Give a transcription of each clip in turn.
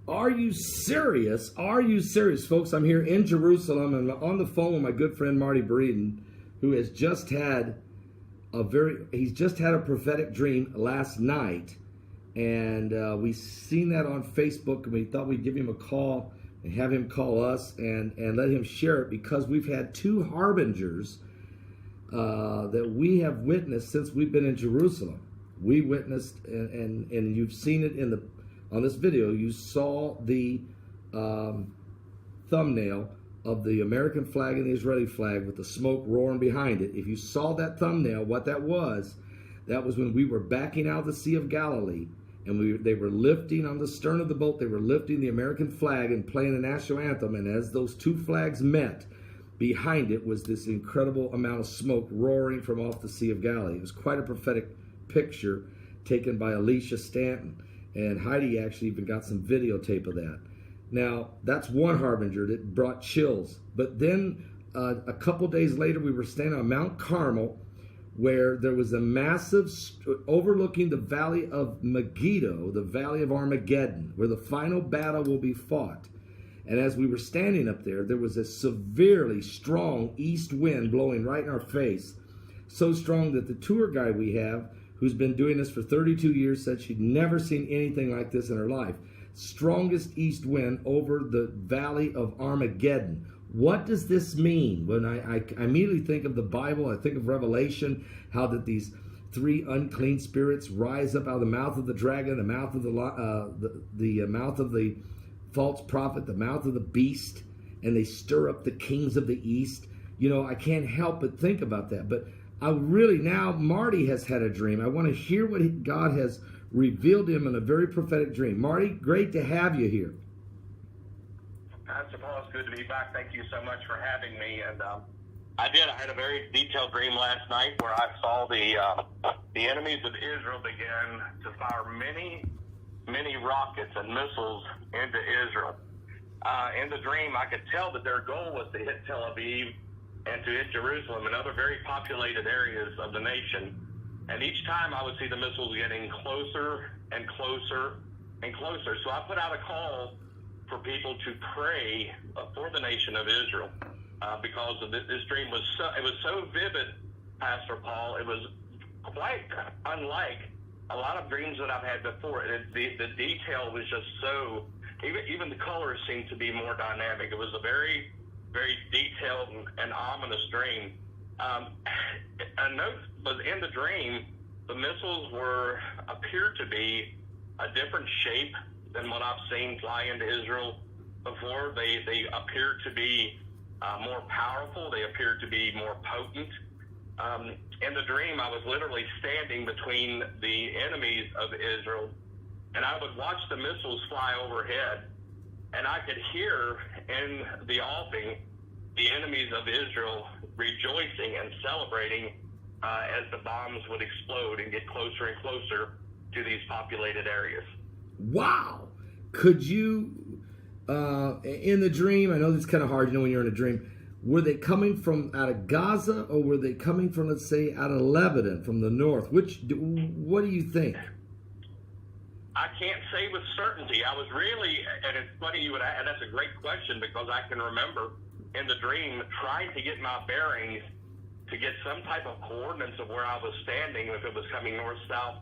Are you serious? Are you serious, folks? I'm here in Jerusalem and I'm on the phone with my good friend Marty Breeden, who has just had he's just had a prophetic dream last night, and we seen that on Facebook, and we thought we'd give him a call and have him call us and let him share it, because we've had two harbingers that we have witnessed since we've been in Jerusalem. We witnessed, and you've seen it on this video. You saw the thumbnail of the American flag and the Israeli flag with the smoke roaring behind it. If you saw that thumbnail, what that was when we were backing out of the Sea of Galilee, and they were lifting on the stern of the boat, they were lifting the American flag and playing the national anthem, and as those two flags met, behind it was this incredible amount of smoke roaring from off the Sea of Galilee. It was quite a prophetic picture taken by Alicia Stanton, and Heidi actually even got some videotape of that. Now, that's one harbinger that brought chills. But then a couple days later, we were standing on Mount Carmel, where there was a massive, overlooking the valley of Megiddo, the valley of Armageddon, where the final battle will be fought. And as we were standing up there, there was a severely strong east wind blowing right in our face. So strong that the tour guide we have, who's been doing this for 32 years, said she'd never seen anything like this in her life. Strongest east wind over the valley of Armageddon. What does this mean? When I immediately think of the Bible, I think of Revelation, how that these three unclean spirits rise up out of the mouth of the dragon, the mouth of the mouth of the false prophet, the mouth of the beast, and they stir up the kings of the east. You know, I can't help but think about that. But now Marty has had a dream. I want to hear what God has revealed to him in a very prophetic dream. Marty, great to have you here. Pastor Paul, it's good to be back. Thank you so much for having me. And I had a very detailed dream last night where I saw the enemies of Israel begin to fire many rockets and missiles into Israel. In the dream, I could tell that their goal was to hit Tel Aviv and to hit Jerusalem and other very populated areas of the nation. And each time I would see the missiles getting closer and closer and closer. So I put out a call for people to pray for the nation of Israel, because of this dream was so vivid, Pastor Paul. It was quite unlike a lot of dreams that I've had before. The detail was just so, even the colors seemed to be more dynamic. It was a very, very detailed and ominous dream. A note was in the dream, the missiles appeared to be a different shape than what I've seen fly into Israel before. They appeared to be more powerful. They appeared to be more potent. In the dream, I was literally standing between the enemies of Israel, and I would watch the missiles fly overhead, and I could hear in the offing the enemies of Israel rejoicing and celebrating as the bombs would explode and get closer and closer to these populated areas. Wow. Could you, in the dream, I know it's kind of hard, when you're in a dream, were they coming from out of Gaza, or were they coming from, let's say, out of Lebanon, from the north? What do you think? I can't say with certainty. I was really, and it's funny you would ask, and that's a great question, because I can remember in the dream trying to get my bearings to get some type of coordinates of where I was standing, if it was coming north, south,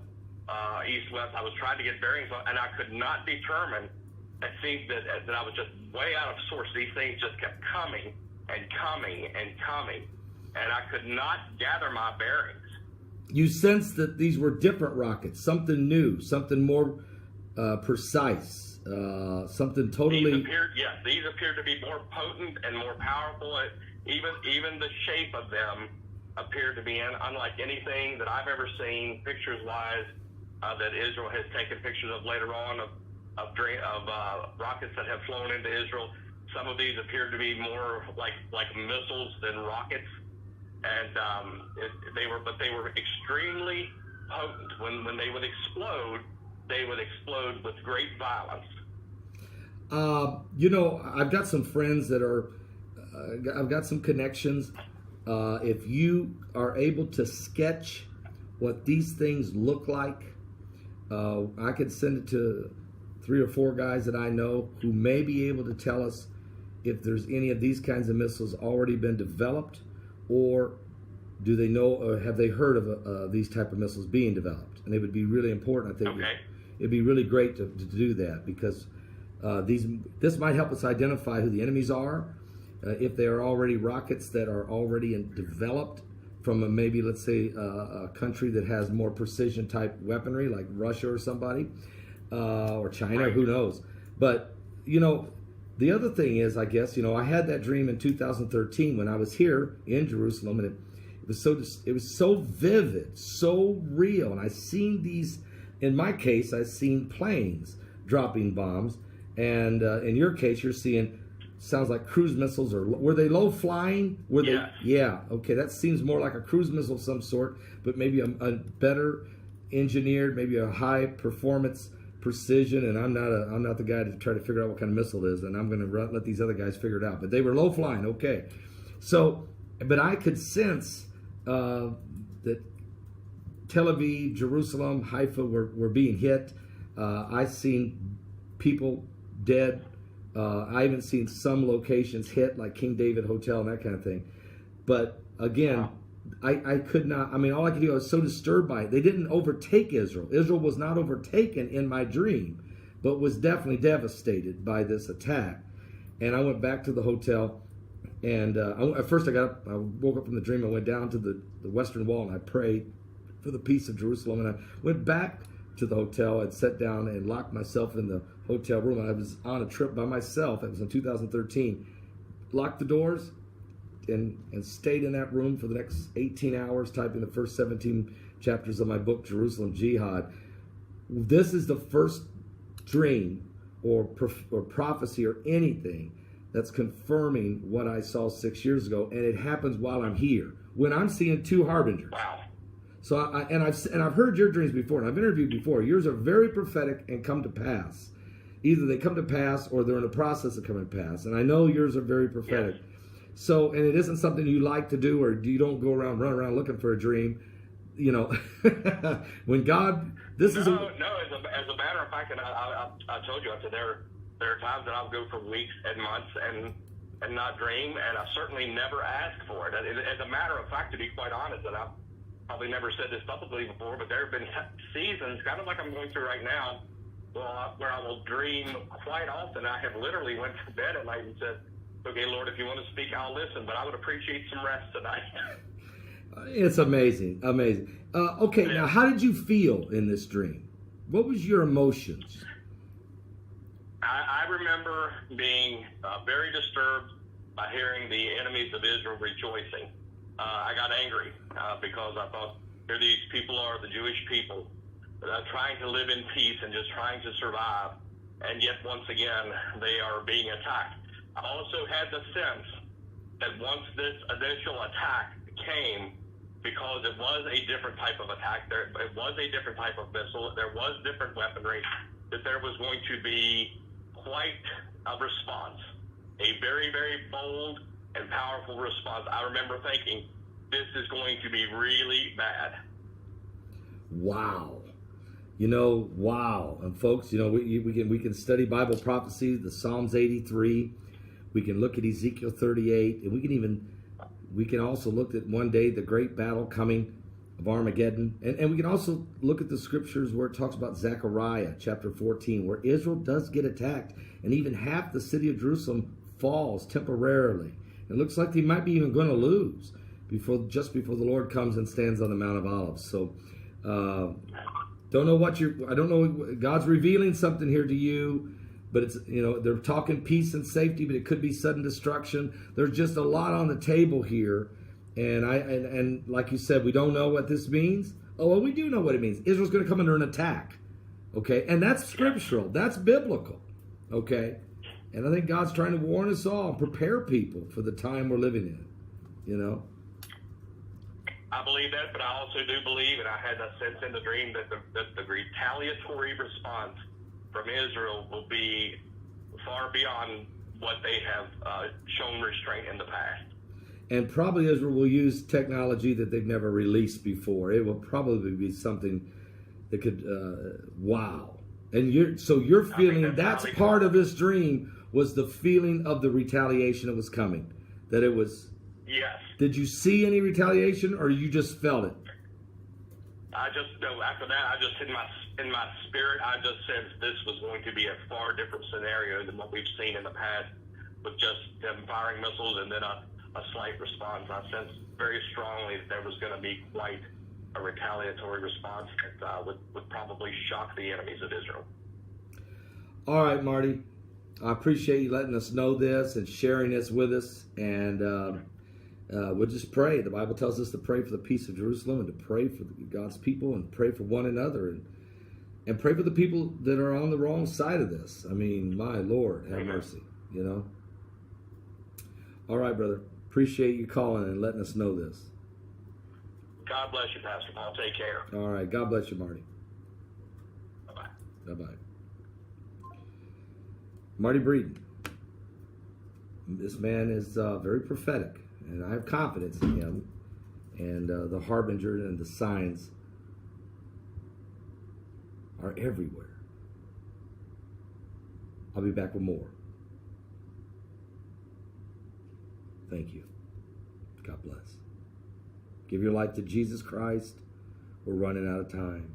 east, west. I was trying to get bearings, and I could not determine. It seemed that I was just way out of source. These things just kept coming and coming and coming, and I could not gather my bearings. You sensed that these were different rockets, something new, something more precise, something totally... These appeared to be more potent and more powerful. Even the shape of them appeared to be unlike anything that I've ever seen, pictures-wise, that Israel has taken pictures of later on of rockets that have flown into Israel. Some of these appeared to be more like missiles than rockets, and they were extremely potent. When they would explode with great violence. I've got some friends that are, I've got some connections. If you are able to sketch what these things look like, I could send it to 3 or 4 guys that I know who may be able to tell us if there's any of these kinds of missiles already been developed, or do they know, or have they heard of these type of missiles being developed? And it would be really important, I think. Okay. It'd be really great to do that, because this might help us identify who the enemies are, if they are already rockets that are already developed from maybe, let's say, a country that has more precision type weaponry, like Russia or somebody, or China, Right. who knows. But, the other thing is, I guess, I had that dream in 2013 when I was here in Jerusalem, and it was so vivid, so real, and I seen these. In my case, I've seen planes dropping bombs, and in your case, you're seeing, sounds like cruise missiles, or were they low flying? Were Yes. they? Yeah. Okay, that seems more like a cruise missile of some sort, but maybe a better engineered, maybe a high performance precision. And I'm not the guy to try to figure out what kind of missile it is, and I'm going to let these other guys figure it out. But they were low flying. Okay, so but I could sense that Tel Aviv, Jerusalem, Haifa were being hit. I've seen people dead. I even seen some locations hit, like King David Hotel and that kind of thing. But again, I could not, all I could do, I was so disturbed by it. They didn't overtake Israel. Israel was not overtaken in my dream, but was definitely devastated by this attack. And I went back to the hotel, and at first I woke up from the dream. I went down to the Western Wall, and I prayed for the peace of Jerusalem. And I went back to the hotel and sat down and locked myself in the hotel room. I was on a trip by myself. It was in 2013. Locked the doors and stayed in that room for the next 18 hours, typing the first 17 chapters of my book, Jerusalem Jihad. This is the first dream or prophecy or anything that's confirming what I saw 6 years ago, and it happens while I'm here, when I'm seeing 2 harbingers. Wow. So I've heard your dreams before, and I've interviewed before. Yours are very prophetic and come to pass. Either they come to pass or they're in the process of coming to pass. And I know yours are very prophetic. Yes. So, and it isn't something you like to do, or you don't run around looking for a dream. When God, No. As a matter of fact, and I told you, I said there are times that I'll go for weeks and months and not dream, and I certainly never ask for it. As a matter of fact, to be quite honest, and I've probably never said this publicly before, but there have been seasons, kind of like I'm going through right now, where I will dream quite often. I have literally went to bed at night and said, "Okay, Lord, if you want to speak, I'll listen, but I would appreciate some rest tonight." It's amazing. Okay, Now how did you feel in this dream? What was your emotions? I remember being very disturbed by hearing the enemies of Israel rejoicing. I got angry because I thought, here these people are, the Jewish people, trying to live in peace and just trying to survive, and yet once again they are being attacked. I also had the sense that once this initial attack came, because it was a different type of attack, it was a different type of missile, there was different weaponry, that there was going to be quite a response, a very, very bold and powerful response. I remember thinking, this is going to be really bad. Wow. Wow. And folks, we can study Bible prophecy, the Psalms 83. We can look at Ezekiel 38, and we can also look at one day the great battle coming of Armageddon. And we can also look at the scriptures where it talks about Zechariah chapter 14, where Israel does get attacked, and even half the city of Jerusalem falls temporarily. It looks like they might be even going to lose just before the Lord comes and stands on the Mount of Olives. So don't know God's revealing something here to you, but it's, they're talking peace and safety, but it could be sudden destruction. There's just a lot on the table here. And like you said, we don't know what this means. Oh, well, we do know what it means. Israel's going to come under an attack. Okay. And that's scriptural. That's biblical. Okay. And I think God's trying to warn us all, prepare people for the time we're living in, I believe that, but I also do believe, and I had that sense in the dream, that the retaliatory response from Israel will be far beyond what they have shown restraint in the past. And probably Israel will use technology that they've never released before. It will probably be something that could, wow. And you're feeling that's probably part of this dream was the feeling of the retaliation that was coming. That it was. Yes. Did you see any retaliation, or you just felt it? After that, I just in my spirit, I just sensed this was going to be a far different scenario than what we've seen in the past, with just them firing missiles and then a slight response. I sensed very strongly that there was going to be quite a retaliatory response that would probably shock the enemies of Israel. All right, Marty. I appreciate you letting us know this and sharing this with us. And we'll just pray. The Bible tells us to pray for the peace of Jerusalem and to pray for God's people and pray for one another and pray for the people that are on the wrong side of this. I mean, my Lord, have mercy, you know. All right, brother. Appreciate you calling and letting us know this. God bless you, Pastor Paul. Take care. All right. God bless you, Marty. Bye-bye. Bye-bye. Marty Breeden. This man is very prophetic, and I have confidence in him. And the harbinger and the signs are everywhere. I'll be back with more. Thank you. God bless. Give your life to Jesus Christ. We're running out of time.